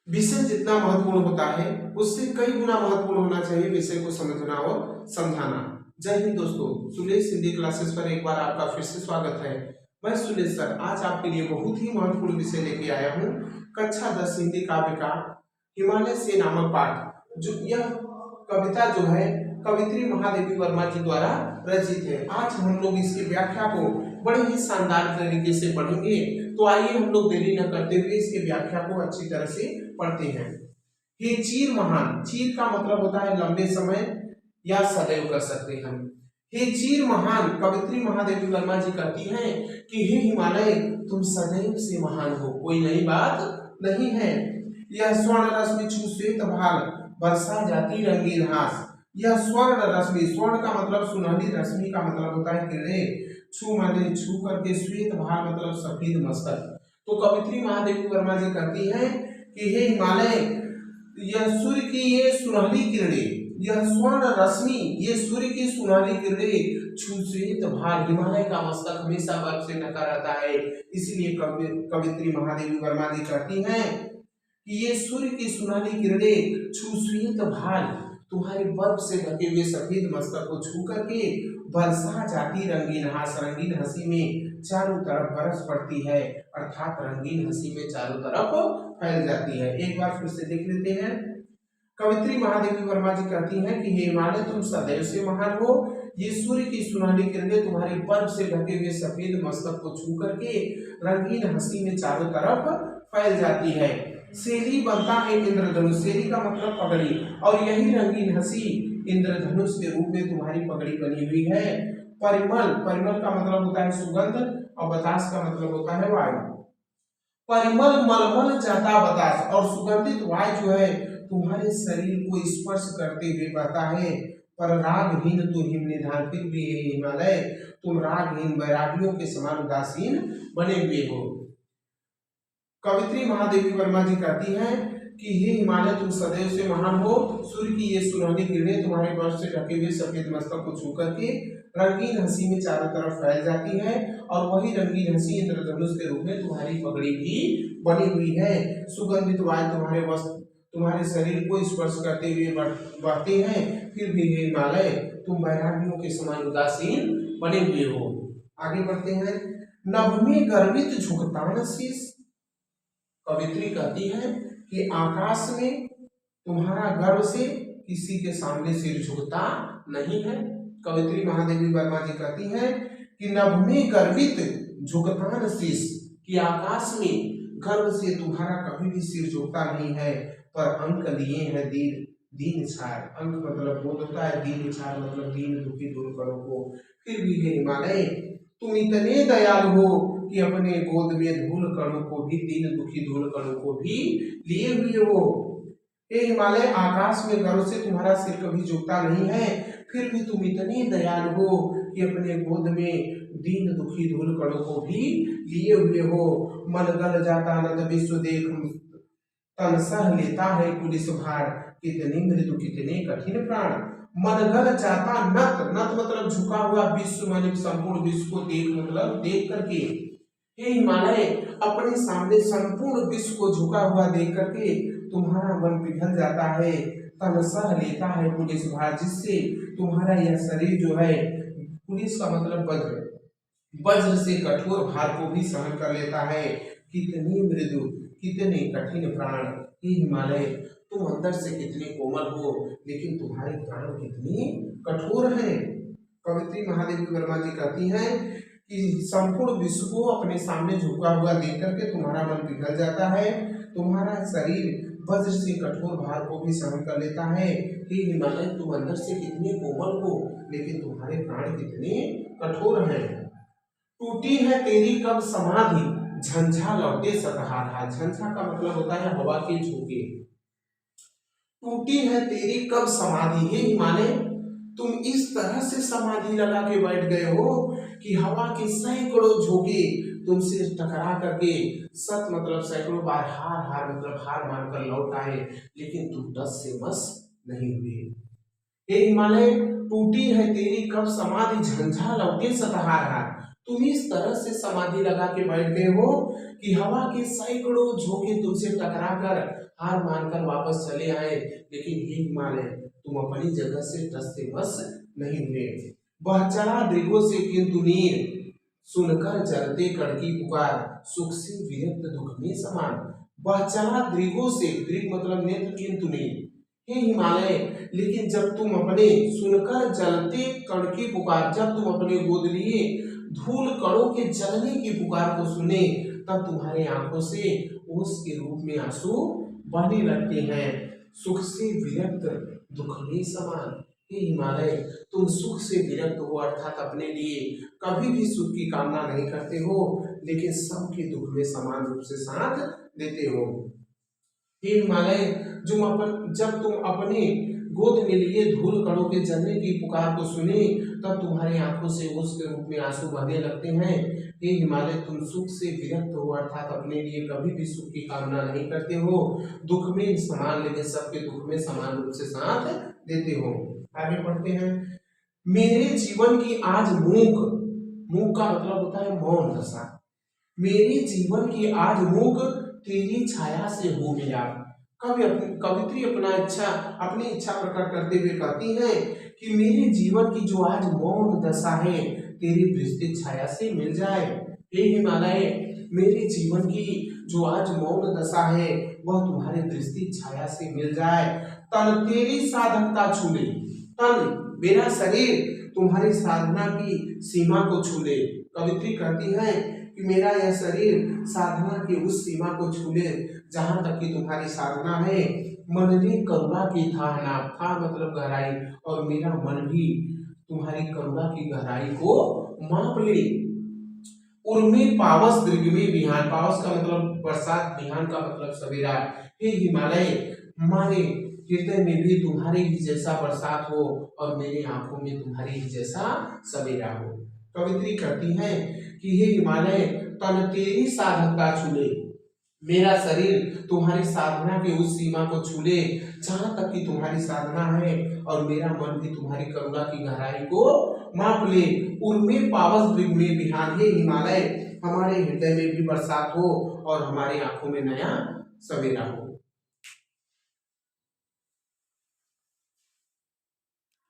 विषय जितना महत्वपूर्ण होता है उससे कई गुना महत्वपूर्ण होना चाहिए विषय को समझना और समझाना। जय हिंद दोस्तों, सुलेश हिंदी क्लासेस पर एक बार आपका फिर से स्वागत है। मैं सुलेश सर आज आपके लिए बहुत ही महत्वपूर्ण विषय लेके आया हूँ। कक्षा 10 हिंदी काव्य का हिमालय से नामक पाठ। जो यह कविता जो है कवित्री महादेवी वर्मा जी द्वारा रचित है। आज हम लोग इसकी व्याख्या को बड़े ही शानदार तरीके से पढ़ेंगे। तो आइए हम लोग देरी न करते हुए इसकी व्याख्या को अच्छी तरह से पढ़ते हैं। हे चीर महान, चीर का मतलब होता है लंबे समय या सदैव कर सकते हैं हम। हे चीर महान, कवित्री महादेवी वर्मा जी कहती हैं कि हे हिमालय तुम सदैव से महान हो, कोई नई बात नहीं है। यह स्वर्ण रश्मि छू श्वेत भाल बरसा जाती रंगीन हास। यह स्वर्ण रश्मि, स्वर्ण का मतलब सुनहरी, रश्मि का मतलब होता है किरणें, छू माने छू करके, श्वेत भाल मतलब सफेद मस्तक। तो कवित्री महादेवी वर्मा जी कहती हैं कि हे हिमालय, यह सूर्य की ये सुनहरी किरणें, यह स्वर्ण रश्मि, ये सूर्य की सुनहरी किरणें छू श्वेत भाल, हिमालय का मस्तक हमेशा बर्फ से ढका रहता है। इसलिए कवित्री महादेवी वर्मा जी कहती हैं कि ये सूर्य की सुनहरी किरणें छू श्वेत भाल, तुम्हारे बर्फ से ढके हुए सफेद मस्तक को छू करके बरसा जाती रंगीन हास, रंगीन हंसी में चारों तरफ बरस पड़ती है, अर्थात रंगीन हंसी में चारों तरफ फैल जाती है। एक बार फिर से देख लेते हैं। कवित्री महादेवी वर्मा जी कहती हैं कि हे हिमालय तुम सदैव से महान हो। ये सूर्य की सुनहरी किरणें तुम्हारे बर्फ से ढके हुए सफेद मस्तक को छू करके रंगीन हंसी में चारों तरफ फैल जाती है। सेली बनता है इंद्रधनुष, सेली का मतलब पगड़ी, और यही रंगीन हंसी इंद्रधनुष के रूप में तुम्हारी पगड़ी बनी हुई है। परिमल, परिमल का मतलब होता है सुगंध, और बतास का मतलब होता है वायु। परिमल मलमल जाता बतास, और सुगंधित वायु जो है तुम्हारे शरीर को स्पर्श करते हुए बहता है। पर रागहीन तो हिम निधान, फिर भी हे हिमालय तुम रागहीन वैरागियों के समान उदासीन बने हुए हो। कवित्री महादेवी वर्मा जी कहती हैं कि हे हिमालय तुम सदैव से महान हो। सूर्य की ये सुनहरी किरणें तुम्हारे बर्फ से ढके हुए सफेद मस्तक को छू करके रंगीन हंसी में चारों तरफ फैल जाती है, और वही रंगीन हंसी इंद्रधनुष के रूप में तुम्हारी पगड़ी भी बनी हुई है। सुगंधित वायु तुम्हारे वस्त्र, तुम्हारे शरीर को स्पर्श करते हुए बहते हैं, फिर भी हे हिमालय तुम वैरागियों के समान उदासीन बने हुए हो। आगे बढ़ते हैं। नभ में गर्वित झुकतान शीश, कवित्री कहती है कि आकाश में तुम्हारा गर्व से किसी के सामने सिर झुकता नहीं है। कवित्री महादेवी वर्मा जी कहती हैं कि नभ में गर्वित झुकतान शीश, कि आकाश में गर्व से तुम्हारा कभी भी सिर झुकता नहीं है। पर अंक लिए हैं दीन दीन छार, अंक मतलब बोध होता है, दीन छार मतलब दीन दुखी दूर करो को। फिर भी हे हिमालय तुम इतने दयालु हो कि अपने गोद में धूल कणों को भी, दीन दुखी धूल कणों को भी लिए हुए हो। हे हिमालय आकाश में गर्व से तुम्हारा सिर कभी झुकता नहीं है, फिर भी तुम इतने दयालु हो कि अपने गोद में दीन दुखी धूल कणों को भी लिए हुए हो। मन गल जाता नत विश्व देख, तन सह लेता है पुलिस भार, कितने मृदु कितने कठिन प्राण। मन गल जाता नत, नत मतलब झुका हुआ, विश्व माने संपूर्ण विश्व को देख मतलब देख करके। हे हिमालय अपने सामने संपूर्ण विश्व को झुका हुआ देख करके तुम्हारा मन पिघल जाता है। तन सह लेता है पुलिस भार, जिससे तुम्हारा यह शरीर जो है, पुलिस का मतलब वज्र, वज्र से कठोर भार को भी सहन कर लेता है। कितनी मृदु कितने कठिन प्राण, हे हिमालय तुम अंदर से कितने कोमल हो, लेकिन तुम्हारे प्राण कितने कठोर हैं। कवित्री महादेवी वर्मा जी कहती हैं कि संपूर्ण विश्व को अपने सामने झुका हुआ देख करके तुम्हारा मन पिघल जाता है, तुम्हारा शरीर वज्र से कठोर भार को भी सहन कर लेता है। हे हिमालय तुम अंदर से कितने कोमल हो, लेकिन तुम्हारे प्राण कितने कठोर हैं। टूटी है तेरी कब समाधि, झंझा लौटे सतहारा, झंझा का मतलब होता है हवा के झोंके। टूटी है तेरी कब समाधि, हे हिमालय तुम इस तरह से समाधि लगा के बैठ गए हो कि हवा के सैकड़ों झोंके तुमसे टकरा करके, सत मतलब सैकड़ों बार, हार हार मतलब हार मानकर लौट आए, लेकिन तुम टस से मस नहीं हुए। हे हिमालय टूटी है तेरी कब समाधि, झंझा लौटे सतहारा, तुम इस तरह से समाधि लगा के बैठ गए हो कि हवा के सैकड़ों झोंके तुमसे टकराकर हार मानकर वापस चले आए, लेकिन हे हिमालय तुम अपनी जगह से टस मस नहीं हुए। वह चला दृगों से किंतु नीर, सुनकर जलते कण की पुकार, सुख से विरक्त दुख में समान। वह चला दृगों से, दृग मतलब नेत्र, किंतु नीर, हे हिमालय लेकिन जब तुम अपने, सुनकर जलते कण की पुकार, जब तुम अपने गोद लिए धूल कणों के जलने की पुकार को सुने, तब तुम्हारे आंखों से ओस के रूप में आंसू बहने लगते हैं, सुख से विरक्त दुख में समान। हे हिमालय तुम सुख से विरक्त हो, अर्थात अपने लिए कभी भी सुख की कामना नहीं करते हो, लेकिन सबके दुख में समान रूप से साथ देते हो। हे हिमालय जब तुम अपने गोद में लिए धूल कणों के जलने की पुकार को सुने, तब तुम्हारी आंखों से उसके रूप में आंसू बहने लगते हैं। हे हिमालय तुम सुख से विरक्त हो, अर्थात अपने लिए कभी भी सुख की कामना नहीं करते हो, दुख में समान, लेकिन सबके दुख में समान रूप से साथ देते हो। आगे पढ़ते हैं। मेरे जीवन की आज मूक, मूक का मतलब होता है मौन दशा, मेरे जीवन की आज मूक तेरी छाया से हो गया। कवित्री अपनी इच्छा प्रकट करते हुए कहती है कि मेरे जीवन की जो आज मौन दशा है तेरी विस्तृत छाया से मिल जाए। हे हिमालय मेरे जीवन की जो आज मौन दशा है वह तुम्हारे विस्तृत छाया से मिल जाए। तन तेरी साधकता छू ले, तन मेरा शरीर तुम्हारी साधना की सीमा को छू ले। कवित्री कहती है कि मेरा यह शरीर साधना की उस सीमा को छू ले जहां तक कि तुम्हारी साधना है। मन ने करुणा की था नाप, था मतलब गहराई, और मेरा मन भी तुम्हारी करुणा की गहराई को माप ले। उर्मे पावस दृग में बिहान, पावस का मतलब बरसात, बिहान का मतलब सवेरा। हे हिमालय हमारे हृदय में भी तुम्हारे ही जैसा बरसात हो और मेरे आंखों में तुम्हारे ही जैसा सवेरा हो। कवित्री कहती है कि हे हिमालय तन तेरी साधकता छूले, मेरा शरीर तुम्हारी साधना की उस सीमा को छूले जहां तक कि तुम्हारी साधना है, और मेरा मन भी तुम्हारी करुणा की गहराई को माप ले। उर्मे पावस दृग में बिहान, हे हिमालय हमारे हृदय में भी बरसात हो और हमारी आंखों में नया सवेरा हो।